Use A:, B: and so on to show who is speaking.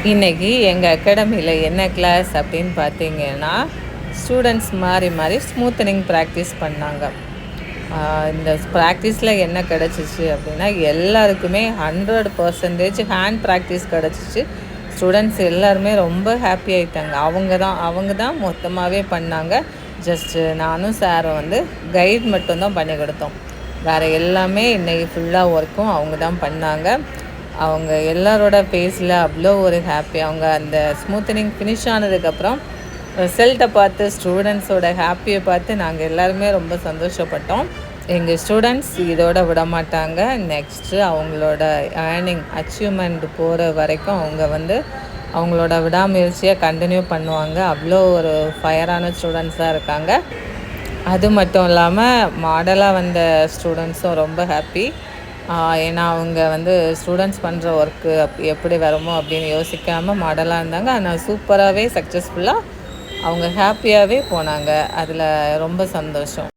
A: இன்றைக்கி எங்கள் அகாடமியில் என்ன கிளாஸ் அப்படின்னு பார்த்தீங்கன்னா, ஸ்டூடெண்ட்ஸ் மாறி மாறி ஸ்மூத்தனிங் ப்ராக்டிஸ் பண்ணாங்க. இந்த ப்ராக்டிஸில் என்ன கிடச்சிச்சு அப்படின்னா, எல்லாருக்குமே 100% ஹேண்ட் ப்ராக்டிஸ் கிடச்சிச்சு. ஸ்டூடெண்ட்ஸ் எல்லாருமே ரொம்ப ஹாப்பி ஆகிட்டாங்க. அவங்க தான் மொத்தமாகவே பண்ணாங்க. ஜஸ்ட்டு நானும் சாரும் வந்து கைட் மட்டும்தான் பண்ணி கொடுத்தோம். வேறு எல்லாமே இன்றைக்கி ஃபுல்லாக ஒர்க்கும் அவங்க தான் பண்ணாங்க. அவங்க எல்லாரோட ஃபேஸில் அவ்வளோ ஒரு ஹாப்பி. அவங்க அந்த ஸ்மூத்தனிங் ஃபினிஷ் ஆனதுக்கப்புறம் ரிசல்ட்டை பார்த்து, ஸ்டூடெண்ட்ஸோட ஹாப்பியை பார்த்து நாங்கள் எல்லாருமே ரொம்ப சந்தோஷப்பட்டோம். எங்கள் ஸ்டூடெண்ட்ஸ் இதோட விட மாட்டாங்க. நெக்ஸ்ட்டு அவங்களோட ஏர்னிங் அச்சீவ்மெண்ட் போகிற வரைக்கும் அவங்க வந்து அவங்களோட விடாமுயற்சியை கண்டினியூ பண்ணுவாங்க. அவ்வளோ ஒரு ஃபயரான ஸ்டூடெண்ட்ஸாக இருக்காங்க. அது மட்டும் இல்லாமல் மாடலாக வந்த ஸ்டூடெண்ட்ஸும் ரொம்ப ஹாப்பி. ஏன்னா அவங்க வந்து ஸ்டூடெண்ட்ஸ் பண்ணுற ஒர்க்கு எப்படி வருமோ அப்படின்னு யோசிக்காமல் மாடலாக இருந்தாங்க. ஆனால் சூப்பராகவே சக்ஸஸ்ஃபுல்லாக அவங்க ஹாப்பியாகவே போனாங்க. அதில் ரொம்ப சந்தோஷம்.